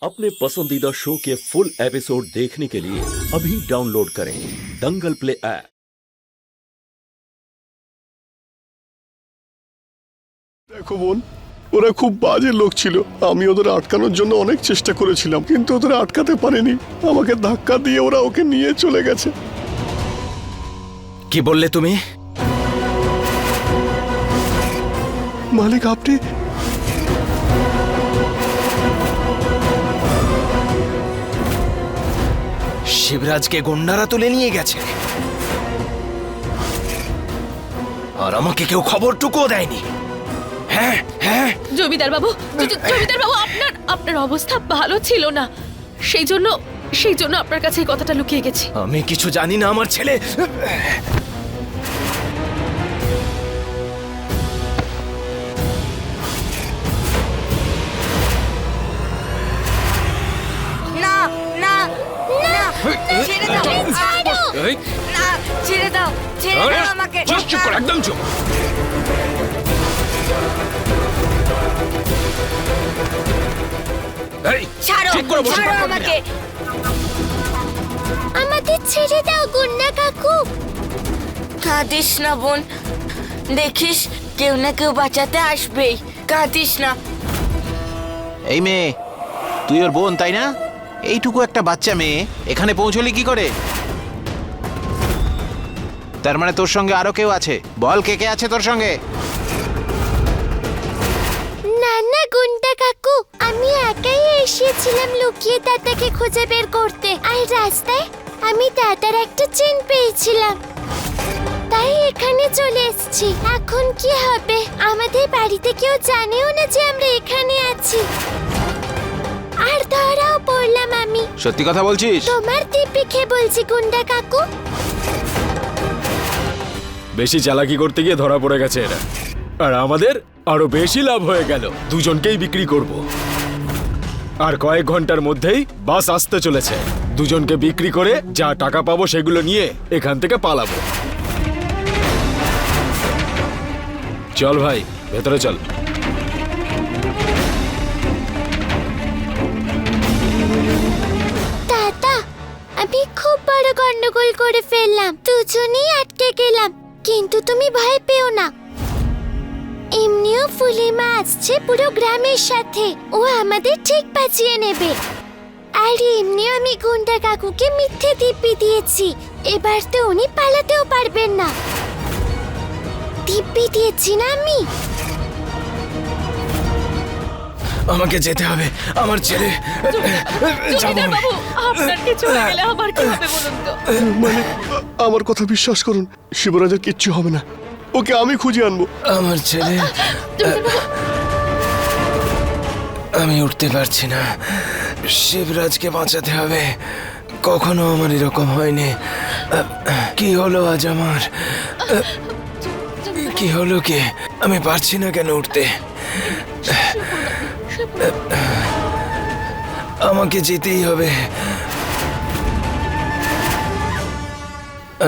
अपने पसंदीदा शो के फुल एपिसोड देखने के लिए अभी डाउनलोड करें दंगल प्ले ऐप। দেখো বোন, ওরা খুব বাজে লোক ছিল। আমি ওদের আটকানোর জন্য অনেক চেষ্টা করেছিলাম, কিন্তু ওদের আটকাতে পারিনি। আমাকে ধাক্কা দিয়ে ওরা ওকে নিয়ে চলে গেছে। কি বললে তুমি? মালিক, আপনি শিবরাজকে গুন্ডারা তুলে নিয়ে গেছে, আর আমাকে কেউ খবরটুকুও দেয়নি। হ্যাঁ হ্যাঁ, জমিদার বাবু, জমিদার বাবু, আপনার অবস্থা ভালো ছিল না, সেই জন্য আপনার কাছে এই কথাটা লুকিয়ে গেছি। আমি কিছু জানি না। আমার ছেলে না না না, ছেড়ে দাও, না ছেড়ে দাও, ছেড়ে দাও আমাকে। চুপ কর, একদম চুপ। এই, ছাড়ো, ঠিক করে বসে ছাড়ো থাকো আমাকে। আমাদের ছেড়ে দাও গুন্ডা কাকু। কাঁদিস না বোন, দেখিস কেউ না কেউ বাঁচাতে আসবেই। কাঁদিস না। এই মেয়ে, তুই ওর বোন তাই না? এইটুকু একটা বাচ্চা মেয়ে এখানে পৌঁছলি কি করে? তার মানে তোর সঙ্গে আরো কেউ আছে? বল, কে কে আছে তোর সঙ্গে? না না গুন্ডা কাকু, আমি একাই এসেছিলাম লুকিয়ে দাদাকে খুঁজে বের করতে। আর রাস্তায় আমি দাদার একটা চেন পেয়েছিলাম, তাই এখানে চলে এসেছি। এখন কি হবে? আমাদের বাড়িতে কেউ জানেও না যে আমরা এখানে আছি। আর ধরাও পড়লাম আমি। সত্যি কথা বলছিস? তোমার দিব্যি খেয়ে বলছি গুন্ডা কাকু। বেশি চালাকি করতে গিয়ে ধরা পড়ে গেছে এরা, আর আমাদের আরো বেশি লাভ হয়ে গেল। দুজনকেই বিক্রি করব, আর কয়েক ঘন্টার মধ্যেই বাস আসতে চলেছে। দুজনকে বিক্রি করে যা টাকা পাবো সেগুলো নিয়ে এখান থেকে পালাবো। চল ভাই, ভেতরে চল। দাদা, আমি খুব বড় গন্ডগোল করে ফেললাম, দুজনেই আটকে গেলাম। কিন্তু তুমি ভয় পেও না, এমনিও ফুলিমা আসছে পুরো গ্রামের সাথে, ও আমাদের ঠিক বাঁচিয়ে নেবে। আর এমনিও আমি গুন্ডা কাকুকে মিথ্যে দিব্যি দিয়েছি, এবার তো উনি পালাতেও পারবেন না। দিব্যি দিয়েছি না আমি? আমাকে যেতে হবে। আমার ছেলে জমিদার বাবু, আপনার কিছু হয়ে গেলে আমার কি হবে বলুন তো? মালিক, আমার কথা বিশ্বাস করুন, শিবরাজের কিচ্ছু হবে না। ওকে আমি খুঁজে আনবো। আমার ছেলে, আমি উঠতে পারছি না। শিবরাজকে বাঁচাতে হবে। কখনো আমার এরকম হয়নি। কি হলো আজ আমার? কি হলো কি? আমি পারছি না কেন উঠতে? আমাকে যেতেই হবে।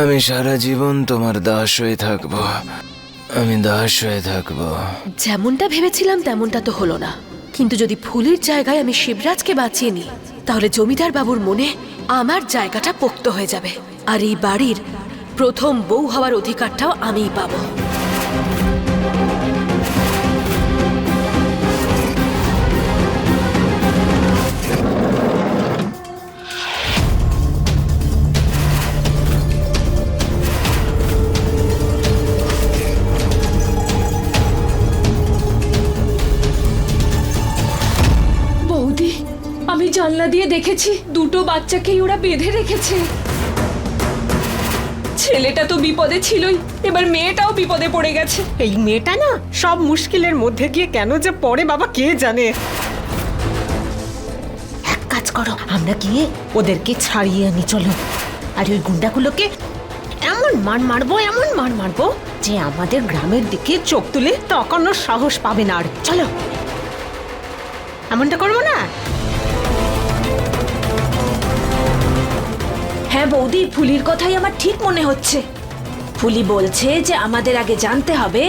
আমি সারা জীবন তোমার দাস হয়ে থাকবো। আমি দাস হয়ে থাকবো। যেমনটা ভেবেছিলাম তেমনটা তো হলো না, কিন্তু যদি ফুলের জায়গায় আমি শিবরাজকে বাঁচিয়ে নিই, তাহলে জমিদার বাবুর মনে আমার জায়গাটা পোক্ত হয়ে যাবে, আর এই বাড়ির প্রথম বউ হওয়ার অধিকারটাও আমিই পাবো। বৌদি, আমি জানলা দিয়ে দেখেছি দুটো বাচ্চাকেই ওরা বেঁধে রেখেছে। ছেলেটা তো বিপদে ছিলই, এবার মেয়েটাও বিপদে পড়ে গেছে। এই মেয়েটা না সব মুশকিলের মধ্যে গিয়ে কেন যে পড়ে বাবা কে জানে। এক কাজ করো, আমরা গিয়ে ওদেরকে ছাড়িয়ে আনি চলো। আর ওই গুন্ডাগুলোকে এমন মার মারবো যে আমাদের গ্রামের দিকে চোখ তুলে তাকানোর সাহস পাবে না আর। চলো, এমনটা করবো না? হ্যাঁ বৌদি, ফুলির কথাই আমার ঠিক মনে হচ্ছে। ফুলি বলছে যে আমাদের আগে জানতে হবে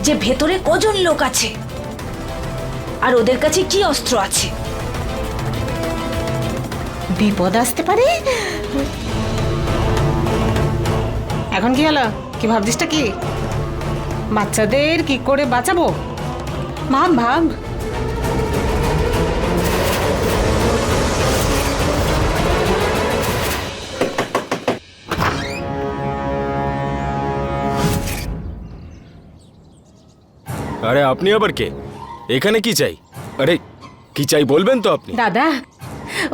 যে ভেতরে কজন লোক আছে আর ওদের কাছে কি অস্ত্র আছে। বিপদ আসতে পারে। এখন কি হলো? কি ভাবছিসটা কি? বাচ্চাদের কি করে বাঁচাবো? ভাব ভাব। আরে আপনি আবার কে? এখানে কি চাই? আরে কি চাই বলবেন তো আপনি? দাদা,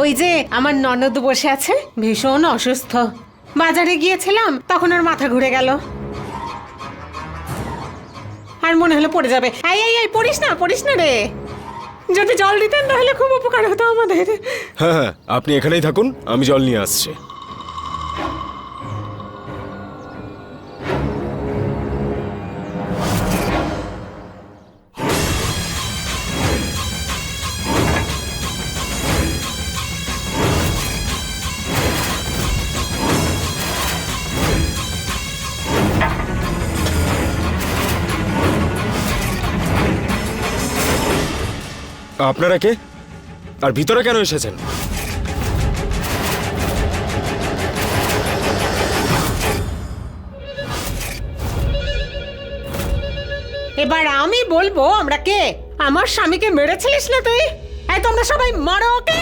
ওই যে আমার ননদ বসে আছে, ভীষণ অসুস্থ। বাজারে গিয়েছিলাম, তখন ওর মাথা ঘুরে গেল, আর মনে হলো পড়ে যাবে। এই এই এই, পড়িস না রে। যদি জল দিতেন তাহলে খুব উপকার হতো আমাদের। হ্যাঁ হ্যাঁ, আপনি এখানেই থাকুন, আমি জল নিয়ে আসছি। আপনারা কে? আর ভিতরে কেন এসেছেন? এবার আমি বলবো আমরা কে। আমার স্বামীকে মেরেছিলিস না তুই? এই তোমরা সবাই মারো ওকে।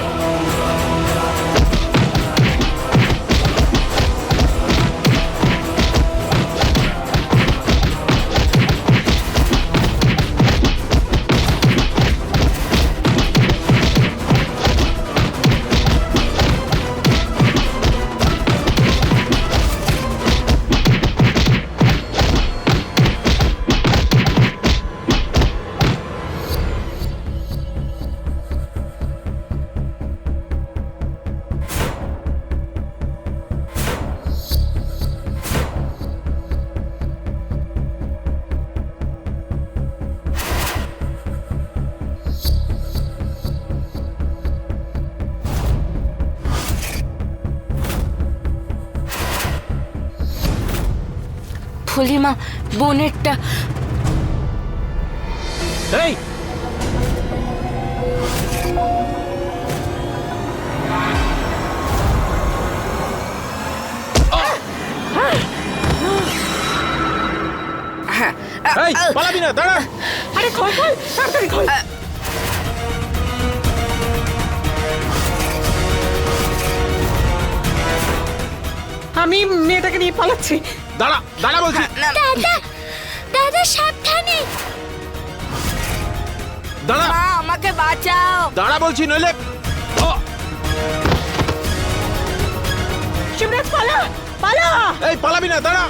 ফুলিমা, বোনেরটা। এই এই, পালাবি না, দাঁড়া। আরে খোল খোল, তাড়াতাড়ি খোল। আমি মেয়েটাকে নিয়ে পালাচ্ছি। দাঁড়া দাঁড়া বলছি। দাদা সাবধানে। দাঁড়া মা, আমাকে বাঁচাও। দাঁড়া বলছি, নইলে শিবরাজ পালা পালা। এই পালাবি না, দাঁড়া।